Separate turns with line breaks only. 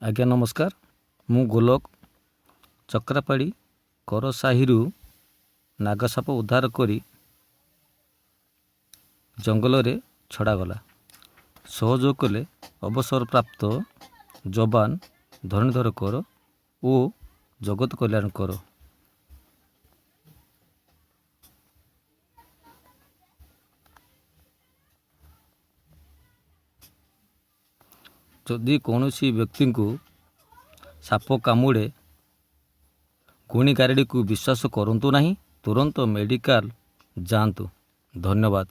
ଆଜ୍ଞା ନମସ୍କାର। ମୁଁ ଗୋଲକ ଚକ୍ରାପାଡ଼ି କର ସାହିରୁ ନାଗସାପ ଉଦ୍ଧାର କରି ଜଙ୍ଗଲରେ ଛଡ଼ାଗଲା। ସହଯୋଗ କଲେ ଅବସରପ୍ରାପ୍ତ ଯବାନ ଧରଣୀଧର କର ଓ ଜଗତ କଲ୍ୟାଣ କର। ଯଦି କୌଣସି ବ୍ୟକ୍ତିଙ୍କୁ ସାପ କାମୁଡ଼େ, ଗୁଣି ଗାରେଡ଼ିକୁ ବିଶ୍ୱାସ କରନ୍ତୁ ନାହିଁ, ତୁରନ୍ତ ମେଡ଼ିକାଲ ଯାଆନ୍ତୁ। ଧନ୍ୟବାଦ।